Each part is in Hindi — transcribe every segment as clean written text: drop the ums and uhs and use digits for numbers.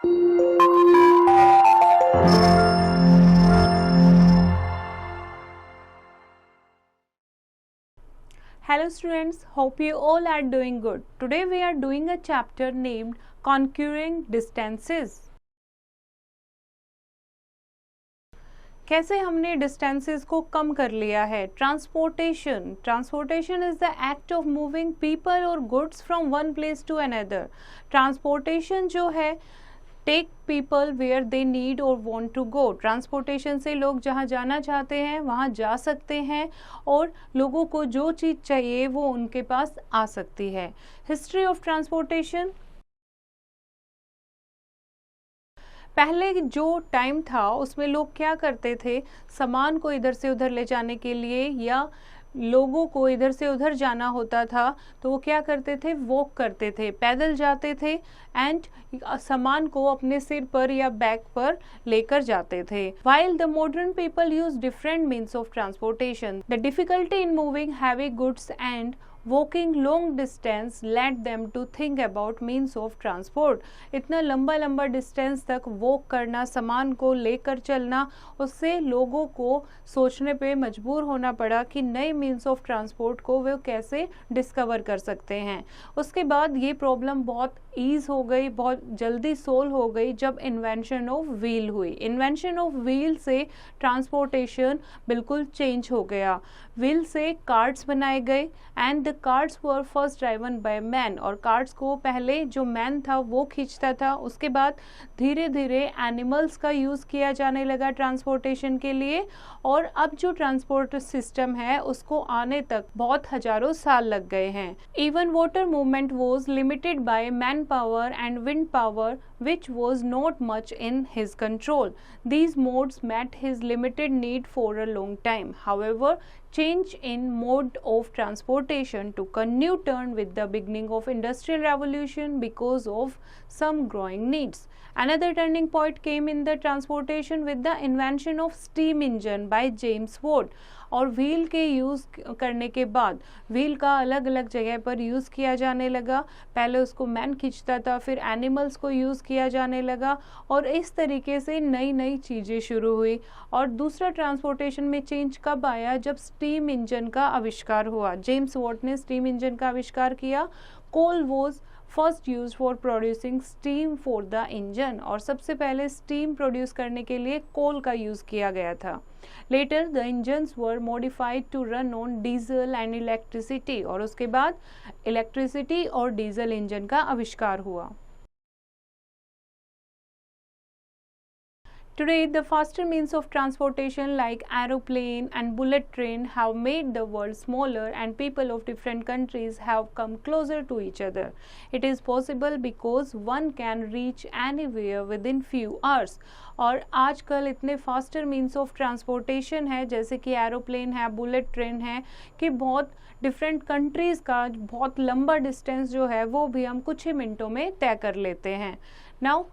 Hello students, hope you all are doing good. Today we are doing a chapter named Conquering Distances. कैसे हमने डिस्टेंसेस को कम कर लिया है. Transportation is the act of moving people और goods from one place to another. Transportation जो है take people where they need और वॉन्ट टू गो. ट्रांसपोर्टेशन से लोग जहाँ जाना चाहते हैं वहाँ जा सकते हैं और लोगों को जो चीज़ चाहिए वो उनके पास आ सकती है. History of transportation. पहले जो टाइम था उसमें लोग क्या करते थे, सामान को इधर से उधर ले जाने के लिए या लोगों को इधर से उधर जाना होता था तो वो क्या करते थे, वॉक करते थे, पैदल जाते थे एंड सामान को अपने सिर पर या बैक पर लेकर जाते थे. While the modern people use different means of transportation, the difficulty in moving heavy goods and walking long distance let them to think about means of transport. इतना लंबा लंबा डिस्टेंस तक वॉक करना, सामान को लेकर चलना, उससे लोगों को सोचने पे मजबूर होना पड़ा कि नए मीन्स ऑफ ट्रांसपोर्ट को वे कैसे डिस्कवर कर सकते हैं. उसके बाद ये प्रॉब्लम बहुत ईज हो गई, बहुत जल्दी सोल्व हो गई जब इन्वेंशन ऑफ व्हील हुई. इन्वेंशन ऑफ व्हील से ट्रांसपोर्टेशन बिल्कुल चेंज हो गया. व्हील से कार्ट्स बनाए गए and the carts were first driven by man. और कार्ट्स को पहले जो मैन था वो खींचता था. उसके बाद धीरे धीरे एनिमल्स का यूज़ किया जाने लगा ट्रांसपोर्टेशन के लिए. और अब जो ट्रांसपोर्ट सिस्टम है उसको आने तक बहुत हजारों साल लग गए हैं. Even water movement was limited by man power and wind power which was not much in his control. These modes met his limited need for a long time. However, change in mode of transportation took a new turn with the beginning of industrial revolution because of some growing needs. Another turning point came in the transportation with the invention of steam engine by James Watt. और व्हील के यूज़ करने के बाद व्हील का अलग अलग जगह पर यूज़ किया जाने लगा. पहले उसको मैन खींचता था, फिर एनिमल्स को यूज़ किया जाने लगा और इस तरीके से नई नई चीज़ें शुरू हुई. और दूसरा ट्रांसपोर्टेशन में चेंज कब आया, जब स्टीम इंजन का आविष्कार हुआ. जेम्स वॉट ने स्टीम इंजन का आविष्कार किया. Coal was first use for producing steam for the engine. और सबसे पहले स्टीम प्रोड्यूस करने के लिए कोल का यूज़ किया गया था. Later the engines were modified to run on diesel and electricity. और उसके बाद इलेक्ट्रिसिटी और डीजल इंजन का आविष्कार हुआ. Today, the faster means of transportation like aeroplane and bullet train have made the world smaller and people of different countries have come closer to each other. It is possible because one can reach anywhere within few hours. और आजकल इतने फास्टर मीन्स ऑफ ट्रांसपोर्टेशन है जैसे कि एरोप्लेन है, बुलेट ट्रेन है, कि बहुत डिफरेंट कंट्रीज़ का बहुत लंबा डिस्टेंस जो है वो भी हम कुछ ही मिनटों में तय कर लेते हैं. नाउ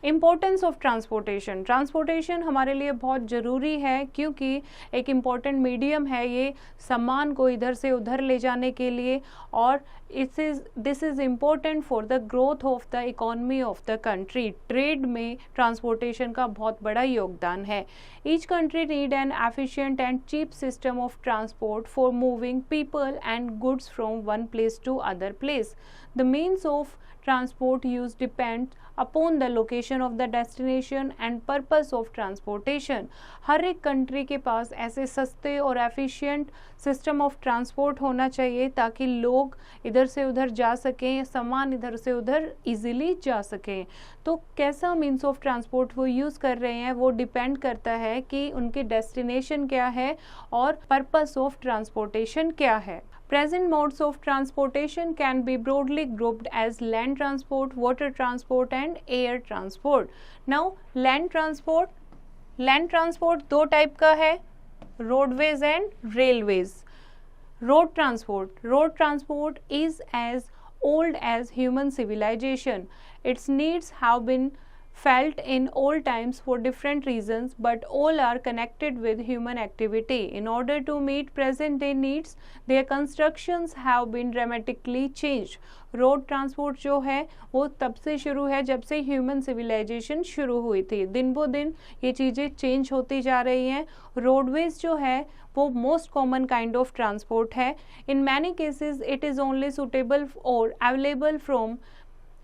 इम्पोर्टेंस ऑफ ट्रांसपोर्टेशन हमारे लिए बहुत ज़रूरी है क्योंकि एक इम्पॉर्टेंट मीडियम है ये सामान को इधर से उधर ले जाने के लिए. और this is important for the growth of the economy of the country. Trade में ट्रांसपोर्टेशन का बहुत बड़ा योगदान है. Each country need an efficient and cheap system of transport for moving people and goods from one place to other place. The means of transport use depends upon the location of the destination and purpose of transportation. हर एक कंट्री के पास ऐसे सस्ते और एफिशिएंट सिस्टम ऑफ ट्रांसपोर्ट होना चाहिए ताकि लोग इधर से उधर जा सकें, सामान इधर से उधर इजीली जा सकें. तो कैसा मीन्स ऑफ ट्रांसपोर्ट वो यूज़ कर रहे हैं वो डिपेंड करता है कि उनके डेस्टिनेशन क्या है और पर्पस ऑफ ट्रांसपोर्टेशन क्या है. Present modes of transportation can be broadly grouped as land transport, water transport and air transport. Now land transport दो टाइप का है, roadways and railways. Road transport is as old as human civilization. Its needs have been felt in old times for different reasons, but all are connected with human activity. In order to meet present day needs, their constructions have been dramatically changed. Road transport जो है वो तब से शुरू है जब से ह्यूमन सिविलाइजेशन शुरू हुई थी. दिन ब दिन ये चीज़ें चेंज होती जा रही हैं. रोडवेज जो है वो most common kind of transport है. In many cases it is only suitable और available from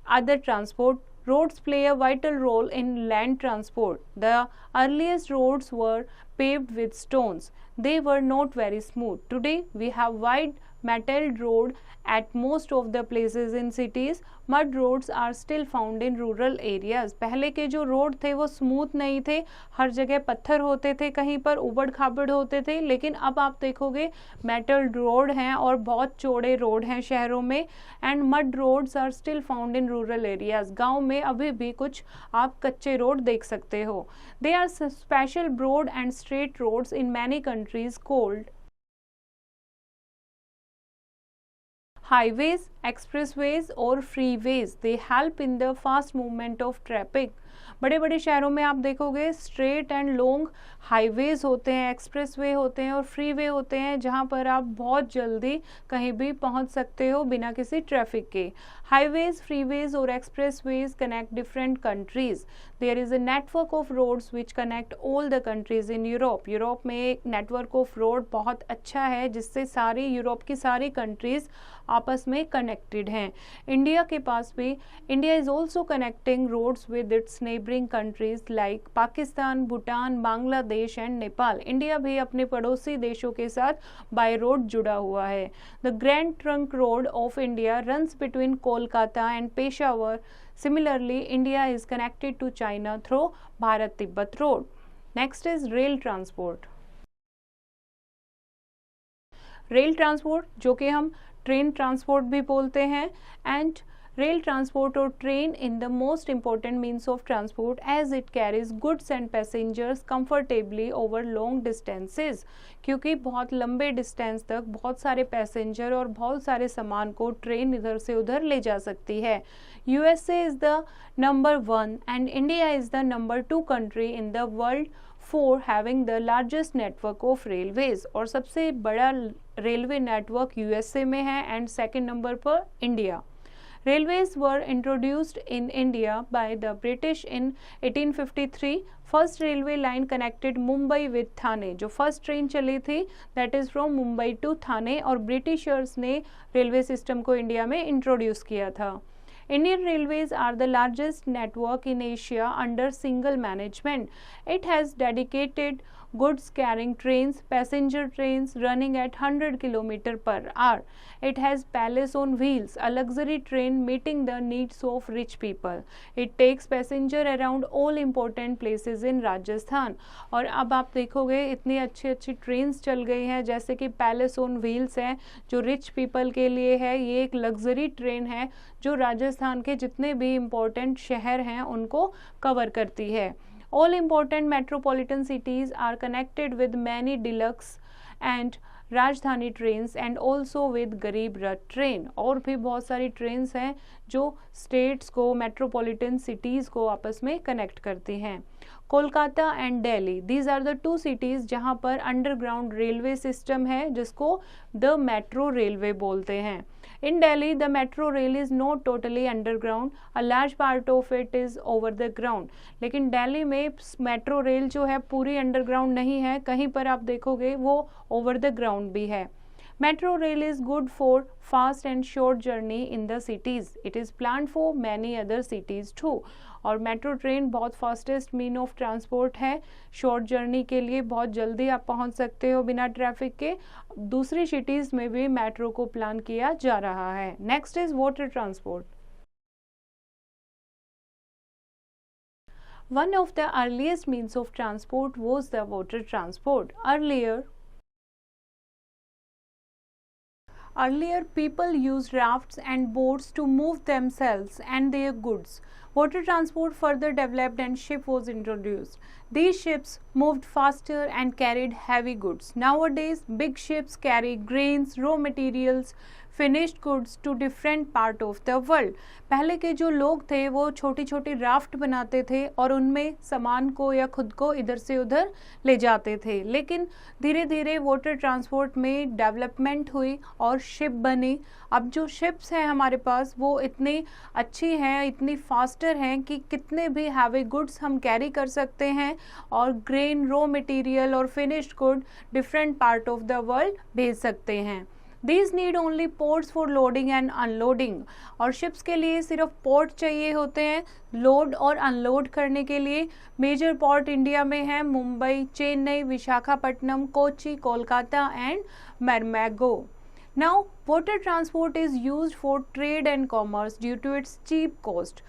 other transport. Roads play a vital role in land transport. The earliest roads were paved with stones. They were not very smooth. Today we have wide metalled road at most of the places in cities. Mud roads are still found in rural areas. पहले के जो रोड थे वो स्मूथ नहीं थे, हर जगह पत्थर होते थे, कहीं पर उबड़ खाबड़ होते थे. लेकिन अब आप देखोगे मेटल रोड हैं और बहुत चौड़े रोड हैं शहरों में. And mud roads are still found in rural areas. गाँव में अभी भी कुछ आप कच्चे रोड देख सकते हो. They are special broad and straight roads in many countries called highways, expressways और freeways. They help in the fast movement of traffic. बड़े बड़े शहरों में आप देखोगे स्ट्रेट एंड लॉन्ग हाईवेज होते हैं, एक्सप्रेसवे होते हैं और फ्रीवे होते हैं, जहां पर आप बहुत जल्दी कहीं भी पहुंच सकते हो बिना किसी ट्रैफिक के. हाईवेज, फ्रीवेज और expressways connect different countries. There is a network of roads which connect all the countries in Europe. Europe में एक नेटवर्क ऑफ रोड बहुत अच्छा है जिससे सारी यूरोप की सारी कंट्रीज आपस में कनेक्टेड हैं. इंडिया के पास भी, India is also connecting roads with its neighbouring countries like Pakistan, Bhutan, Bangladesh and Nepal. India भी अपने पड़ोसी देशों के साथ बाय रोड जुड़ा हुआ है. The grand trunk road of India runs between Kolkata and Peshawar. Similarly, India is connected to China through Bharat-Tibet Road. Next is rail transport. Rail transport जो कि हम ट्रेन ट्रांसपोर्ट भी बोलते हैं. एंड रेल ट्रांसपोर्ट और train in the most important means of transport as it carries goods and passengers comfortably over long distances. क्योंकि बहुत लंबे डिस्टेंस तक बहुत सारे पैसेंजर और बहुत सारे सामान को ट्रेन इधर से उधर ले जा सकती है. USA is the number 1 and India is the number 2 country in the world for having the largest network of railways. और सबसे बड़ा रेलवे नेटवर्क USA में है एंड सेकेंड नंबर पर India. Railways were introduced in India by the British in 1853. First railway line connected Mumbai with Thane. जो फर्स्ट ट्रेन चली थी that is from Mumbai to Thane और ब्रिटिशर्स ने रेलवे सिस्टम को इंडिया में इंट्रोड्यूस किया था. Indian Railways are the largest network in Asia under single management. It has dedicated goods carrying trains, passenger trains running at 100 km per hour. It has Palace on Wheels, a luxury train meeting the needs of rich people. It takes passenger around all important places in Rajasthan. और अब आप देखोगे इतनी अच्छी अच्छी ट्रेन्स चल गई हैं जैसे कि पैलेस ऑन व्हील्स है जो रिच पीपल के लिए है. ये एक लग्जरी ट्रेन है जो राजस्थान के जितने भी इम्पोर्टेंट शहर हैं उनको कवर करती है. All important metropolitan cities are connected with many deluxe and राजधानी ट्रेन्स एंड ऑल्सो विद गरीब रथ ट्रेन. और भी बहुत सारी ट्रेन्स हैं जो स्टेट्स को, मेट्रोपॉलिटन सिटीज़ को आपस में कनेक्ट करती हैं. Kolkata and Delhi, these are the two cities जहां पर अंडरग्राउंड रेलवे सिस्टम है जिसको द मेट्रो रेलवे बोलते हैं. In Delhi, the metro rail is not totally underground. A large part of it is over the ground. लेकिन दिल्ली में मेट्रो रेल जो है पूरी अंडरग्राउंड नहीं है, कहीं पर आप देखोगे वो ओवर द ग्राउंड भी है. Metro rail is good for fast and short journey in the cities. It is planned for many other cities too. और मेट्रो ट्रेन बहुत फास्टेस्ट मीन ऑफ ट्रांसपोर्ट है. शॉर्ट जर्नी के लिए बहुत जल्दी आप पहुंच सकते हो बिना ट्रैफिक के. दूसरी सिटीज़ में भी मेट्रो को प्लान किया जा रहा है. Next is water transport. One of the earliest means of transport was the water transport. Earlier, people used rafts and boats to move themselves and their goods. Water transport further developed and ship was introduced. These ships moved faster and carried heavy goods. Nowadays, big ships carry grains, raw materials, finished goods to different part of the world. पहले के जो लोग थे वो छोटी छोटी राफ्ट बनाते थे और उनमें सामान को या खुद को इधर से उधर ले जाते थे, लेकिन धीरे धीरे वाटर ट्रांसपोर्ट में डेवलपमेंट हुई और शिप बनी। अब जो शिप्स हैं हमारे पास वो इतनी अच्छी हैं, इतनी फास्टर हैं कि कितने भी हैवी गुड्स हम कैरी कर सकते हैं और ग्रेन, रॉ मटेरियल और finished good different part of the world भेज सकते हैं। These need only ports for loading and unloading। और शिप्स के लिए सिर्फ पोर्ट चाहिए होते हैं लोड और अनलोड करने के लिए। मेजर पोर्ट इंडिया में है Mumbai, Chennai, Visakhapatnam, Kochi, Kolkata and Mormugao. Now, water transport is used for trade and commerce due to its cheap cost।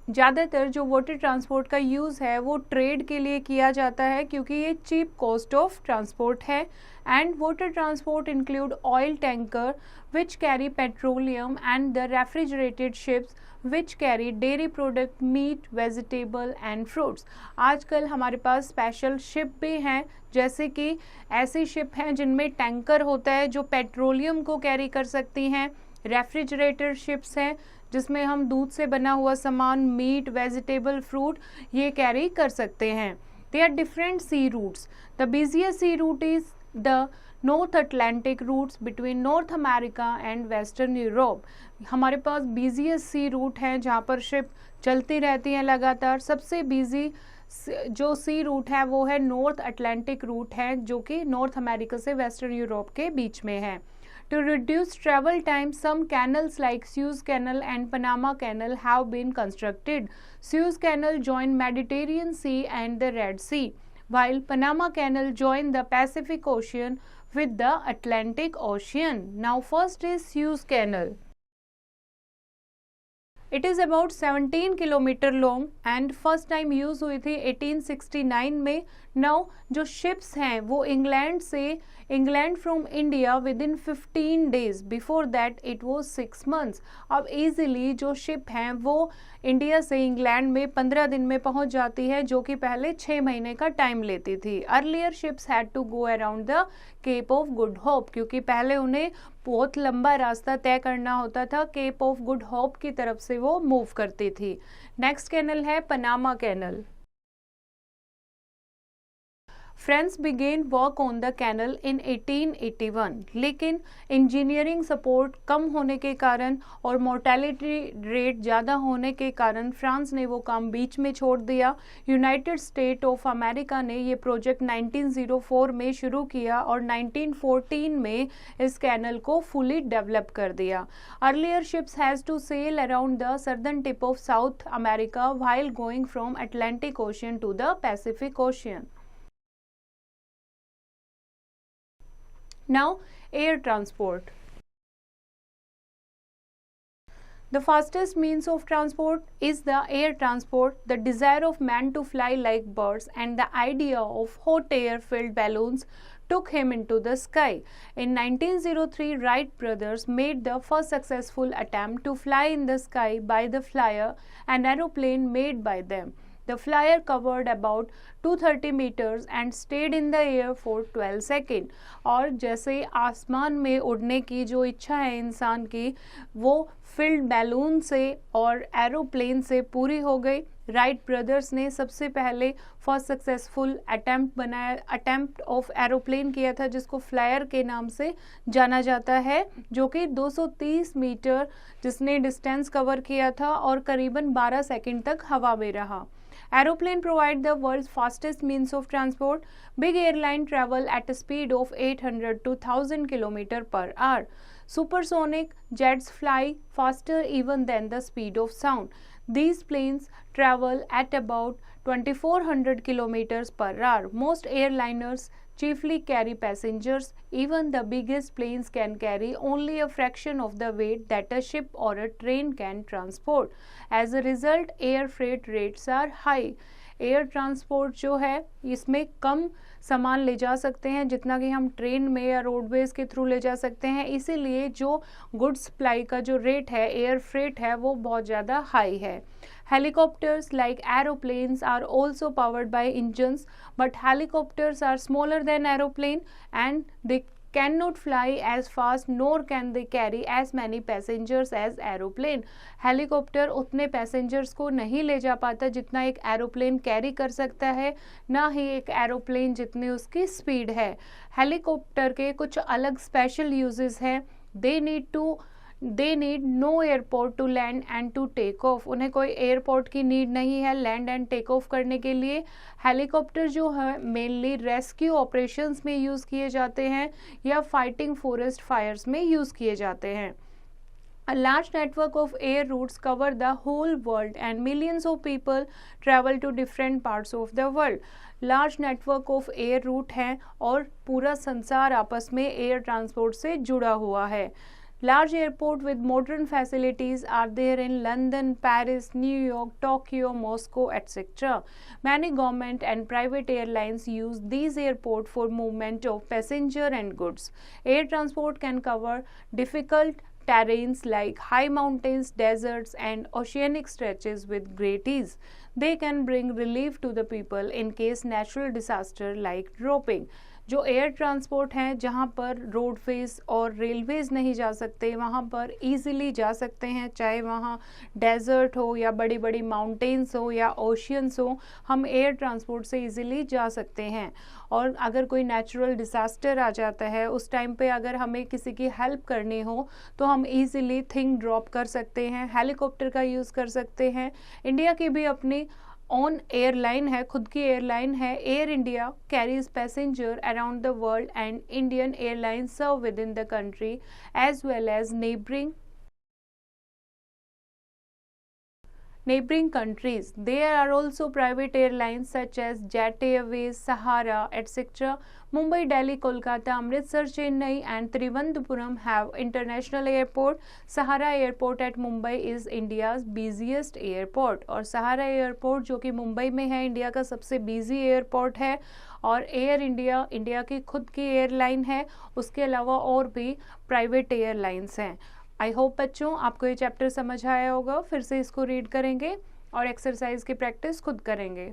ज़्यादातर जो वाटर ट्रांसपोर्ट का यूज़ है वो ट्रेड के लिए किया जाता है क्योंकि ये चीप कॉस्ट ऑफ ट्रांसपोर्ट है। And water transport include oil tanker which carry petroleum and the refrigerated ships which carry dairy product, meat, vegetable and fruits. आजकल हमारे पास स्पेशल शिप भी हैं, जैसे कि ऐसी शिप हैं जिनमें टैंकर होता है जो पेट्रोलियम को कैरी कर सकती हैं। रेफ्रिजरेटर शिप्स हैं जिसमें हम दूध से बना हुआ सामान, मीट, वेजिटेबल, फ्रूट ये कैरी कर सकते हैं। There are different sea routes. The busiest sea route is the North Atlantic routes between North America and western Europe. हमारे पास बिजिएस्ट सी रूट हैं जहाँ पर शिप चलती रहती हैं लगातार। सबसे बिजी जो सी रूट है वो है नॉर्थ अटलांटिक रूट है, जो कि नॉर्थ अमेरिका से वेस्टर्न यूरोप के बीच में है। To reduce travel time, some canals like Suez Canal and Panama Canal have been constructed. Suez Canal join Mediterranean Sea and the Red Sea, while Panama Canal join the Pacific Ocean with the Atlantic Ocean. Now first is Suez Canal. It is about 17 kilometre long and first time use हुई थी 1869 में। नाउ जो शिप्स हैं वो England from India with in 15 days, before that it was 6 months। अब ईजिली जो शिप हैं वो इंडिया से इंग्लैंड में 15 दिन में पहुंच जाती है, जो कि पहले 6 महीने का टाइम लेती थी। Earlier ships had to go around the Cape of Good Hope, क्योंकि पहले उन्हें बहुत लंबा रास्ता तय करना होता था। केप ऑफ गुड होप की तरफ से वो मूव करती थी। नेक्स्ट कैनल है Panama canal. France began work on the canal in 1881, लेकिन इंजीनियरिंग सपोर्ट कम होने के कारण और मोर्टेलिटी रेट ज़्यादा होने के कारण फ्रांस ने वो काम बीच में छोड़ दिया। यूनाइटेड स्टेट ऑफ अमेरिका ने ये प्रोजेक्ट 1904 में शुरू किया और 1914 में इस कैनल को फुली डेवलप कर दिया। Earlier ships has to sail around the southern tip of South America while going from Atlantic Ocean to the Pacific Ocean. Now, air transport. The fastest means of transport is the air transport. The desire of man to fly like birds and the idea of hot air-filled balloons took him into the sky. In 1903, Wright brothers made the first successful attempt to fly in the sky by the Flyer, an aeroplane made by them. The Flyer covered about 230 meters and stayed in the air for 12 seconds. और जैसे आसमान में उड़ने की जो इच्छा है इंसान की, वो फिल्ड बैलून से और एरोप्लेन से पूरी हो गई। राइट ब्रदर्स ने सबसे पहले first successful attempt of aeroplane किया था, जिसको फ्लायर के नाम से जाना जाता है, जो कि 230 मीटर जिसने डिस्टेंस कवर किया था और करीबन 12 सेकंड तक हवा में रहा। Aeroplane provide the world's fastest means of transport. Big airline travel at a speed of 800 to 1000 km per hour. Supersonic jets fly faster even than the speed of sound. These planes travel at about 2400 km per hour. Most airliners chiefly carry passengers. Even the biggest planes can carry only a fraction of the weight that a ship or a train can transport. As a result, air freight rates are high. Air transport जो है इसमें कम सामान ले जा सकते हैं जितना कि हम ट्रेन में या रोडवेज के थ्रू ले जा सकते हैं, इसीलिए जो गुड्स सप्लाई का जो रेट है, एयर फ्रेट है, वो बहुत ज़्यादा हाई है। Helicopters like aeroplanes are also powered by engines, but helicopters are smaller than aeroplane and they can not fly as fast nor can they carry as many passengers as aeroplane. Helicopter उतने पैसेंजर्स को नहीं ले जा पाता जितना एक एरोप्लेन कैरी कर सकता है, ना ही एक एरोप्लेन जितनी उसकी स्पीड है। हेलीकॉप्टर के कुछ अलग स्पेशल यूजेस हैं। They need no airport to land and to take off. उन्हें कोई एयरपोर्ट की नीड नहीं है लैंड एंड टेक ऑफ करने के लिए। हेलीकॉप्टर जो है मेनली रेस्क्यू ऑपरेशंस में यूज़ किए जाते हैं या फाइटिंग फॉरेस्ट फायर्स में यूज़ किए जाते हैं। A large network of air routes cover the whole world and millions of people travel to different parts of the world. Large network of air root हैं और पूरा संसार आपस में एयर ट्रांसपोर्ट से जुड़ा हुआ है। Large airport with modern facilities are there in London, Paris, New York, Tokyo, Moscow, etc. Many government and private airlines use these airports for movement of passenger and goods. Air transport can cover difficult terrains like high mountains, deserts, and oceanic stretches with great ease. They can bring relief to the people in case natural disaster like dropping. जो एयर ट्रांसपोर्ट हैं जहाँ पर रोडवेज और रेलवेज नहीं जा सकते वहाँ पर इजीली जा सकते हैं, चाहे वहाँ डेजर्ट हो या बड़ी बड़ी माउंटेन्स हो या ओशियंस हो, हम एयर ट्रांसपोर्ट से इजीली जा सकते हैं। और अगर कोई नेचुरल डिसास्टर आ जाता है उस टाइम पे अगर हमें किसी की हेल्प करनी हो तो हम इजीली थिंग ड्रॉप कर सकते हैं, हेलीकॉप्टर का यूज़ कर सकते हैं। इंडिया की भी अपनी ओन एयरलाइन है, खुद की एयरलाइन है। Air India carries passenger around the world and Indian airline serve within the country as well as neighboring countries. There are also private airlines such as Jet Airways, Sahara, etc. Mumbai, Delhi, Kolkata, Amritsar, Chennai and Trivandrum have international airport. Sahara Airport at Mumbai is India's busiest airport और सहारा एयरपोर्ट जो कि मुंबई में है इंडिया का सबसे बिजी एयरपोर्ट है। और एयर इंडिया इंडिया की खुद की एयरलाइन है, उसके अलावा और भी प्राइवेट एयरलाइंस हैं। आई होप बच्चों आपको ये चैप्टर समझ आया होगा। फिर से इसको रीड करेंगे और एक्सरसाइज की प्रैक्टिस खुद करेंगे।